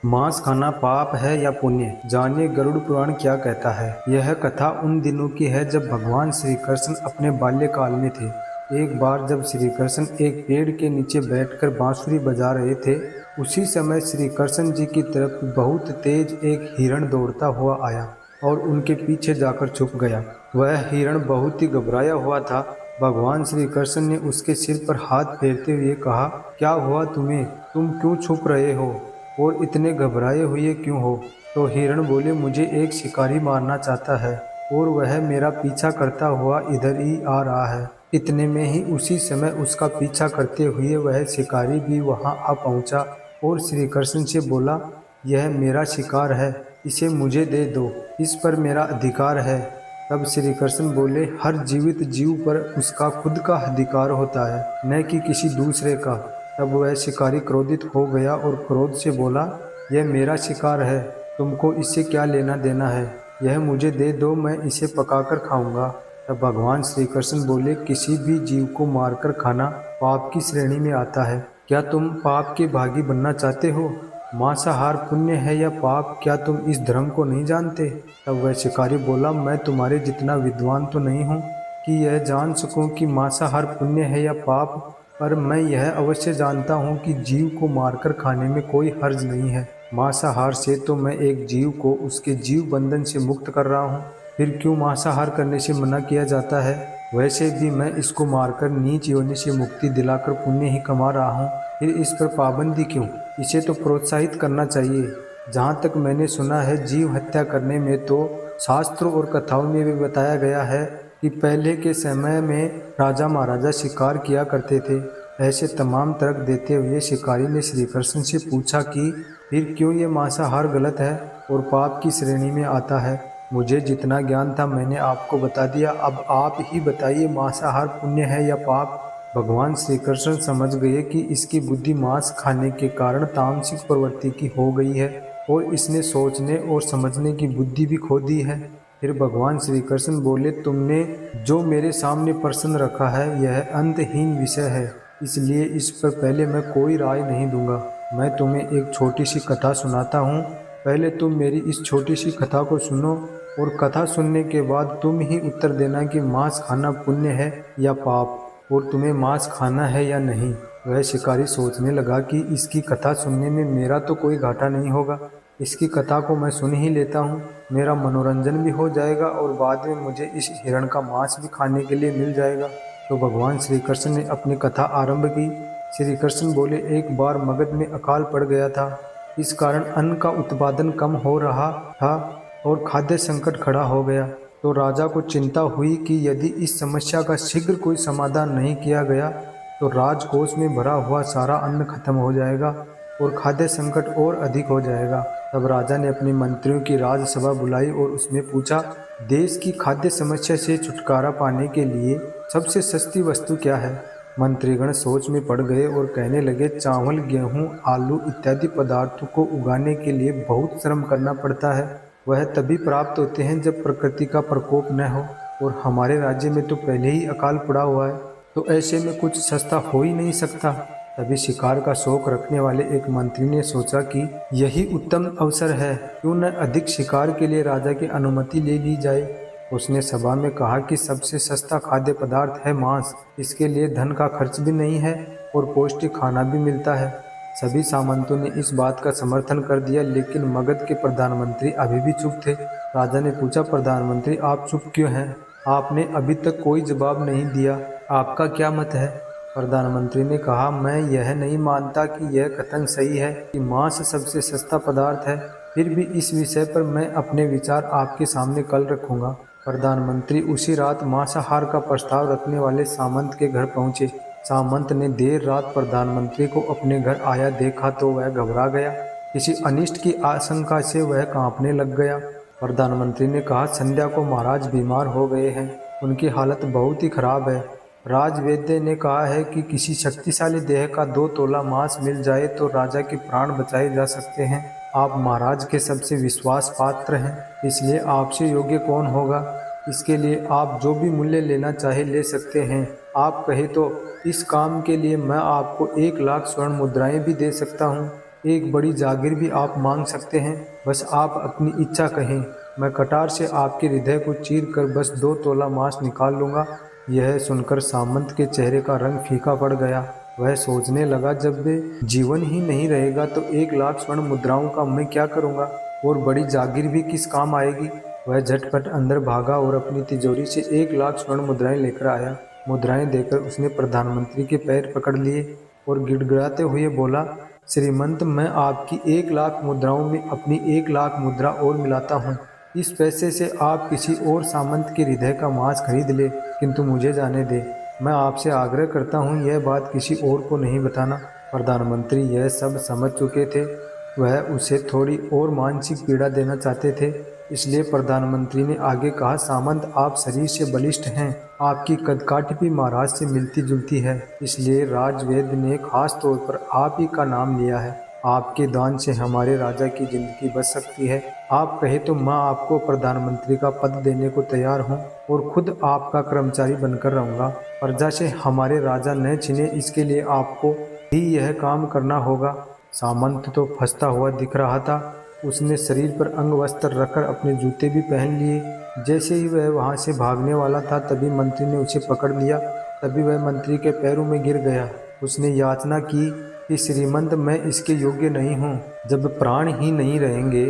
मांस खाना पाप है या पुण्य, जानिए गरुड़ पुराण क्या कहता है। यह कथा उन दिनों की है जब भगवान श्री कृष्ण अपने बाल्यकाल में थे। एक बार जब श्री कृष्ण एक पेड़ के नीचे बैठकर बांसुरी बजा रहे थे, उसी समय श्री कृष्ण जी की तरफ बहुत तेज एक हिरण दौड़ता हुआ आया और उनके पीछे जाकर छुप गया। वह हिरण बहुत ही घबराया हुआ था। भगवान श्री कृष्ण ने उसके सिर पर हाथ फेरते हुए कहा, क्या हुआ तुम्हें? तुम क्यों छुप रहे हो और इतने घबराए हुए क्यों हो? तो हिरण बोले, मुझे एक शिकारी मारना चाहता है और वह मेरा पीछा करता हुआ इधर ही आ रहा है। इतने में ही उसी समय उसका पीछा करते हुए वह शिकारी भी वहां आ पहुंचा और श्री कृष्ण से बोला, यह मेरा शिकार है, इसे मुझे दे दो, इस पर मेरा अधिकार है। तब श्री कृष्ण बोले, हर जीवित जीव पर उसका खुद का अधिकार होता है, न कि किसी दूसरे का। तब वह शिकारी क्रोधित हो गया और क्रोध से बोला, यह मेरा शिकार है, तुमको इससे क्या लेना देना है? यह मुझे दे दो, मैं इसे पकाकर खाऊंगा। तब भगवान श्री कृष्ण बोले, किसी भी जीव को मारकर खाना पाप की श्रेणी में आता है। क्या तुम पाप के भागी बनना चाहते हो? मांसाहार पुण्य है या पाप, क्या तुम इस धर्म को नहीं जानते? तब वह शिकारी बोला, मैं तुम्हारे जितना विद्वान तो नहीं हूँ कि यह जान सकूं कि मांसाहार पुण्य है या पाप, पर मैं यह अवश्य जानता हूँ कि जीव को मारकर खाने में कोई हर्ज नहीं है। मांसाहार से तो मैं एक जीव को उसके जीव बंधन से मुक्त कर रहा हूँ, फिर क्यों मांसाहार करने से मना किया जाता है? वैसे भी मैं इसको मारकर नीच योनि से मुक्ति दिलाकर पुण्य ही कमा रहा हूँ, फिर इस पर पाबंदी क्यों? इसे तो प्रोत्साहित करना चाहिए। जहाँ तक मैंने सुना है, जीव हत्या करने में तो शास्त्रों और कथाओं में भी बताया गया है कि पहले के समय में राजा महाराजा शिकार किया करते थे। ऐसे तमाम तर्क देते हुए शिकारी ने श्री कृष्ण से पूछा कि फिर क्यों ये मांसाहार गलत है और पाप की श्रेणी में आता है? मुझे जितना ज्ञान था मैंने आपको बता दिया, अब आप ही बताइए, मांसाहार पुण्य है या पाप? भगवान श्री कृष्ण समझ गए कि इसकी बुद्धि मांस खाने के कारण तामसिक प्रवृत्ति की हो गई है और इसने सोचने और समझने की बुद्धि भी खो दी है। फिर भगवान श्री कृष्ण बोले, तुमने जो मेरे सामने प्रश्न रखा है यह अंतहीन विषय है, इसलिए इस पर पहले मैं कोई राय नहीं दूंगा। मैं तुम्हें एक छोटी सी कथा सुनाता हूँ, पहले तुम मेरी इस छोटी सी कथा को सुनो और कथा सुनने के बाद तुम ही उत्तर देना कि मांस खाना पुण्य है या पाप, और तुम्हें मांस खाना है या नहीं। वह शिकारी सोचने लगा कि इसकी कथा सुनने में मेरा तो कोई घाटा नहीं होगा, इसकी कथा को मैं सुन ही लेता हूँ, मेरा मनोरंजन भी हो जाएगा और बाद में मुझे इस हिरण का मांस भी खाने के लिए मिल जाएगा। तो भगवान श्री कृष्ण ने अपनी कथा आरंभ की। श्री कृष्ण बोले, एक बार मगध में अकाल पड़ गया था, इस कारण अन्न का उत्पादन कम हो रहा था और खाद्य संकट खड़ा हो गया। तो राजा को चिंता हुई कि यदि इस समस्या का शीघ्र कोई समाधान नहीं किया गया तो राजकोष में भरा हुआ सारा अन्न खत्म हो जाएगा और खाद्य संकट और अधिक हो जाएगा। तब राजा ने अपने मंत्रियों की राजसभा बुलाई और उसमें पूछा, देश की खाद्य समस्या से छुटकारा पाने के लिए सबसे सस्ती वस्तु क्या है? मंत्रीगण सोच में पड़ गए और कहने लगे, चावल, गेहूं, आलू इत्यादि पदार्थों को उगाने के लिए बहुत श्रम करना पड़ता है, वह तभी प्राप्त होते हैं जब प्रकृति का प्रकोप न हो, और हमारे राज्य में तो पहले ही अकाल पड़ा हुआ है, तो ऐसे में कुछ सस्ता हो ही नहीं सकता। तभी शिकार का शौक रखने वाले एक मंत्री ने सोचा कि यही उत्तम अवसर है, क्यों न अधिक शिकार के लिए राजा की अनुमति ले ली जाए। उसने सभा में कहा कि सबसे सस्ता खाद्य पदार्थ है मांस, इसके लिए धन का खर्च भी नहीं है और पौष्टिक खाना भी मिलता है। सभी सामंतों ने इस बात का समर्थन कर दिया, लेकिन मगध के प्रधानमंत्री अभी भी चुप थे। राजा ने पूछा, प्रधानमंत्री आप चुप क्यों हैं? आपने अभी तक कोई जवाब नहीं दिया, आपका क्या मत है? प्रधानमंत्री ने कहा, मैं यह नहीं मानता कि यह कथन सही है कि मांस सबसे सस्ता पदार्थ है, फिर भी इस विषय पर मैं अपने विचार आपके सामने कल रखूंगा। प्रधानमंत्री उसी रात मांसाहार का प्रस्ताव रखने वाले सामंत के घर पहुंचे। सामंत ने देर रात प्रधानमंत्री को अपने घर आया देखा तो वह घबरा गया, किसी अनिष्ट की आशंका से वह कांपने लग गया। प्रधानमंत्री ने कहा, संध्या को महाराज बीमार हो गए हैं, उनकी हालत बहुत ही खराब है। राजवैद्य ने कहा है कि किसी शक्तिशाली देह का 2 तोला मांस मिल जाए तो राजा के प्राण बचाए जा सकते हैं। आप महाराज के सबसे विश्वास पात्र हैं, इसलिए आपसे योग्य कौन होगा? इसके लिए आप जो भी मूल्य लेना चाहे ले सकते हैं। आप कहे तो इस काम के लिए मैं आपको 1 लाख स्वर्ण मुद्राएं भी दे सकता हूँ। एक बड़ी जागीर भी आप मांग सकते हैं, बस आप अपनी इच्छा कहें, मैं कटार से आपके हृदय को चीर कर बस 2 तोला मांस निकाल लूँगा। यह सुनकर सामंत के चेहरे का रंग फीका पड़ गया। वह सोचने लगा, जब वे जीवन ही नहीं रहेगा तो 1 लाख स्वर्ण मुद्राओं का मैं क्या करूँगा, और बड़ी जागीर भी किस काम आएगी। वह झटपट अंदर भागा और अपनी तिजोरी से 1 लाख स्वर्ण मुद्राएं लेकर आया। मुद्राएं देकर उसने प्रधानमंत्री के पैर पकड़ लिए और गिड़गिड़ाते हुए बोला, श्रीमंत, मैं आपकी 1 लाख मुद्राओं में अपनी 1 लाख मुद्रा और मिलाता हूँ। इस पैसे से आप किसी और सामंत के हृदय का मांस खरीद ले, किंतु मुझे जाने दे। मैं आपसे आग्रह करता हूँ, यह बात किसी और को नहीं बताना। प्रधानमंत्री यह सब समझ चुके थे। वह उसे थोड़ी और मानसिक पीड़ा देना चाहते थे, इसलिए प्रधानमंत्री ने आगे कहा, सामंत, आप शरीर से बलिष्ठ हैं, आपकी कदकाठी भी महाराज से मिलती जुलती है, इसलिए राजवेद ने खास तौर पर आप ही का नाम लिया है। आपके दान से हमारे राजा की जिंदगी बच सकती है। आप कहे तो मैं आपको प्रधानमंत्री का पद देने को तैयार हूँ और खुद आपका कर्मचारी बनकर रहूँगा। प्रजा से हमारे राजा न छिने, इसके लिए आपको ही यह काम करना होगा। सामंत तो फंसता हुआ दिख रहा था। उसने शरीर पर अंग वस्त्र रखकर अपने जूते भी पहन लिए। जैसे ही वह वहाँ से भागने वाला था, तभी मंत्री ने उसे पकड़ लिया। तभी वह मंत्री के पैरों में गिर गया। उसने याचना की कि श्रीमंत, मैं इसके योग्य नहीं हूँ। जब प्राण ही नहीं रहेंगे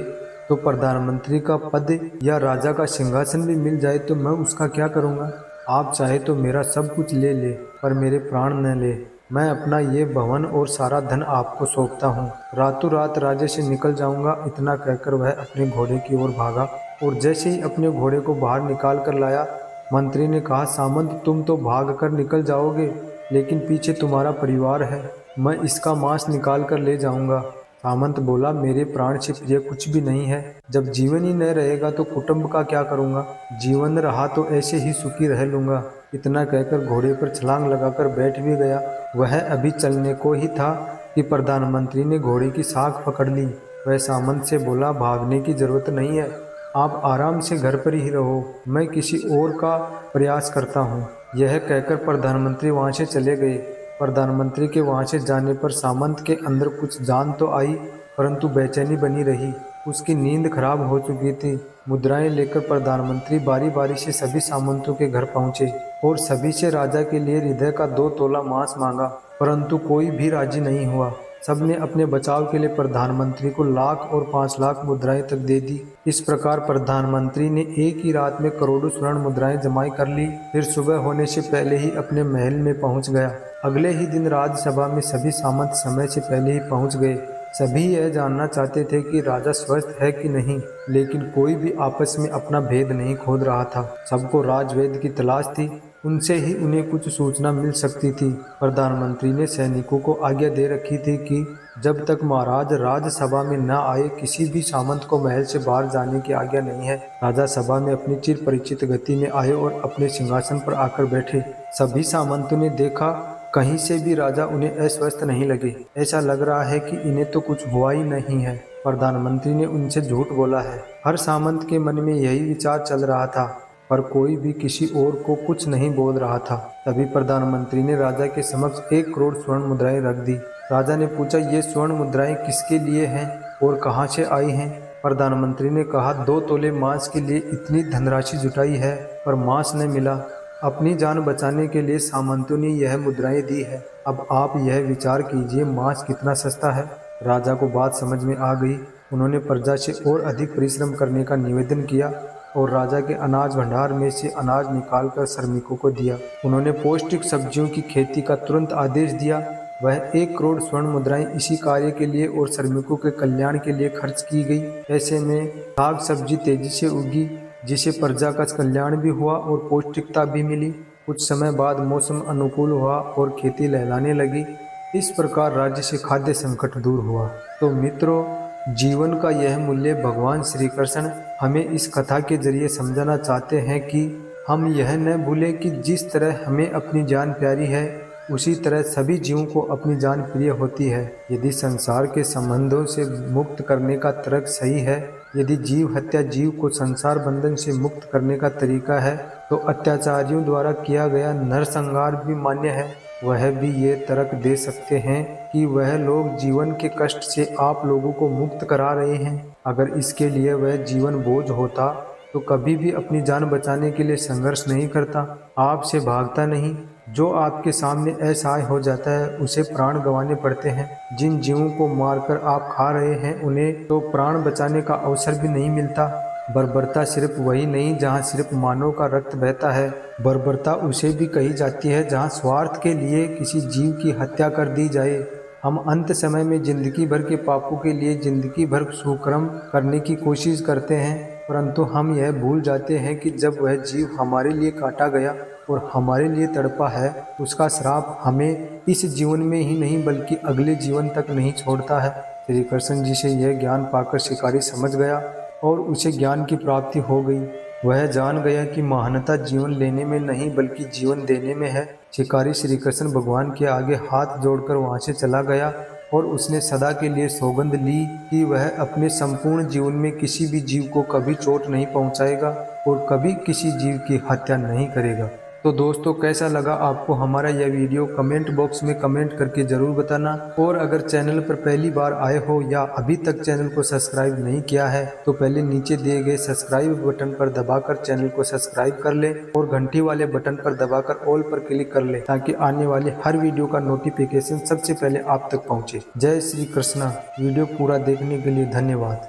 तो प्रधानमंत्री का पद या राजा का सिंहासन भी मिल जाए तो मैं उसका क्या करूँगा। आप चाहे तो मेरा सब कुछ ले ले, पर मेरे प्राण न ले। मैं अपना ये भवन और सारा धन आपको सौंपता हूँ। रातों रात राज्य से निकल जाऊँगा। इतना कहकर वह अपने घोड़े की ओर भागा और जैसे ही अपने घोड़े को बाहर निकाल कर लाया, मंत्री ने कहा, सामंत, तुम तो भाग कर निकल जाओगे, लेकिन पीछे तुम्हारा परिवार है। मैं इसका मांस निकाल कर ले जाऊंगा। सामंत बोला, मेरे प्राण से प्रिय कुछ भी नहीं है। जब जीवन ही न रहेगा तो कुटुंब का क्या करूंगा। जीवन रहा तो ऐसे ही सुखी रह लूंगा। इतना कहकर घोड़े पर छलांग लगाकर बैठ भी गया। वह अभी चलने को ही था कि प्रधानमंत्री ने घोड़े की साख पकड़ ली। वह सामंत से बोला, भागने की जरूरत नहीं है, आप आराम से घर पर ही रहो, मैं किसी और का प्रयास करता हूँ। यह कहकर प्रधानमंत्री वहाँ से चले गए। प्रधानमंत्री के वहाँ से जाने पर सामंत के अंदर कुछ जान तो आई, परंतु बेचैनी बनी रही। उसकी नींद खराब हो चुकी थी। मुद्राएं लेकर प्रधानमंत्री बारी बारी से सभी सामंतों के घर पहुँचे और सभी से राजा के लिए हृदय का 2 तोला मांस मांगा, परंतु कोई भी राजी नहीं हुआ। सबने अपने बचाव के लिए प्रधानमंत्री को 1 लाख और 5 लाख मुद्राएं तक दे दी। इस प्रकार प्रधानमंत्री ने एक ही रात में करोड़ों स्वर्ण मुद्राएं जमाई कर ली। फिर सुबह होने से पहले ही अपने महल में पहुंच गया। अगले ही दिन राज्यसभा में सभी सामंत समय से पहले ही पहुंच गए। सभी यह जानना चाहते थे कि राजा स्वस्थ है कि नहीं, लेकिन कोई भी आपस में अपना भेद नहीं खोद रहा था। सबको राजवेद की तलाश थी, उनसे ही उन्हें कुछ सूचना मिल सकती थी। प्रधानमंत्री ने सैनिकों को आज्ञा दे रखी थी कि जब तक महाराज राज्यसभा में न आए, किसी भी सामंत को महल से बाहर जाने की आज्ञा नहीं है। राजा सभा में अपनी चिर परिचित गति में आए और अपने सिंहासन पर आकर बैठे। सभी सामंतों ने देखा, कहीं से भी राजा उन्हें अस्वस्थ नहीं लगे। ऐसा लग रहा है कि इन्हें तो कुछ हुआ ही नहीं है। प्रधानमंत्री ने उनसे झूठ बोला है। हर सामंत के मन में यही विचार चल रहा था, पर कोई भी किसी और को कुछ नहीं बोल रहा था। तभी प्रधानमंत्री ने राजा के समक्ष 1 करोड़ स्वर्ण मुद्राएं रख दी। राजा ने पूछा, ये स्वर्ण मुद्राएं किसके लिए हैं और कहाँ से आई हैं? प्रधानमंत्री ने कहा, 2 तोले मांस के लिए इतनी धनराशि जुटाई है, पर मांस न मिला। अपनी जान बचाने के लिए सामंतों ने यह मुद्राएं दी है। अब आप यह विचार कीजिए, मांस कितना सस्ता है। राजा को बात समझ में आ गई। उन्होंने प्रजा से और अधिक परिश्रम करने का निवेदन किया और राजा के अनाज भंडार में से अनाज निकालकर श्रमिकों को दिया। उन्होंने पौष्टिक सब्जियों की खेती का तुरंत आदेश दिया। वह 1 करोड़ स्वर्ण मुद्राएं इसी कार्य के लिए और श्रमिकों के कल्याण के लिए खर्च की गई। ऐसे में साग सब्जी तेजी से उगी, जिससे प्रजा का कल्याण भी हुआ और पौष्टिकता भी मिली। कुछ समय बाद मौसम अनुकूल हुआ और खेती लहलाने लगी। इस प्रकार राज्य से खाद्य संकट दूर हुआ। तो मित्रों, जीवन का यह मूल्य भगवान श्री कृष्ण हमें इस कथा के जरिए समझाना चाहते हैं कि हम यह न भूलें कि जिस तरह हमें अपनी जान प्यारी है, उसी तरह सभी जीवों को अपनी जान प्रिय होती है। यदि संसार के संबंधों से मुक्त करने का तर्क सही है, यदि जीव हत्या जीव को संसार बंधन से मुक्त करने का तरीका है, तो अत्याचारियों द्वारा किया गया नरसंहार भी मान्य है। वह भी ये तर्क दे सकते हैं कि वह लोग जीवन के कष्ट से आप लोगों को मुक्त करा रहे हैं। अगर इसके लिए वह जीवन बोझ होता तो कभी भी अपनी जान बचाने के लिए संघर्ष नहीं करता, आपसे भागता नहीं। जो आपके सामने असहाय हो जाता है उसे प्राण गंवाने पड़ते हैं। जिन जीवों को मारकर आप खा रहे हैं उन्हें तो प्राण बचाने का अवसर भी नहीं मिलता। बर्बरता सिर्फ वही नहीं जहाँ सिर्फ मानव का रक्त बहता है, बर्बरता उसे भी कही जाती है जहाँ स्वार्थ के लिए किसी जीव की हत्या कर दी जाए। हम अंत समय में जिंदगी भर के पापों के लिए जिंदगी भर सुकर्म करने की कोशिश करते हैं, परंतु हम यह भूल जाते हैं कि जब वह जीव हमारे लिए काटा गया और हमारे लिए तड़पा है, उसका श्राप हमें इस जीवन में ही नहीं बल्कि अगले जीवन तक नहीं छोड़ता है। श्री कृष्ण जी से यह ज्ञान पाकर शिकारी समझ गया और उसे ज्ञान की प्राप्ति हो गई। वह जान गया कि महानता जीवन लेने में नहीं बल्कि जीवन देने में है। शिकारी श्री कृष्ण भगवान के आगे हाथ जोड़कर वहां से चला गया और उसने सदा के लिए सौगंध ली कि वह अपने संपूर्ण जीवन में किसी भी जीव को कभी चोट नहीं पहुंचाएगा और कभी किसी जीव की हत्या नहीं करेगा। तो दोस्तों, कैसा लगा आपको हमारा यह वीडियो? कमेंट बॉक्स में कमेंट करके ज़रूर बताना। और अगर चैनल पर पहली बार आए हो या अभी तक चैनल को सब्सक्राइब नहीं किया है तो पहले नीचे दिए गए सब्सक्राइब बटन पर दबाकर चैनल को सब्सक्राइब कर ले और घंटी वाले बटन पर दबाकर ऑल पर क्लिक कर ले ताकि आने वाले हर वीडियो का नोटिफिकेशन सबसे पहले आप तक पहुँचे। जय श्री कृष्णा। वीडियो पूरा देखने के लिए धन्यवाद।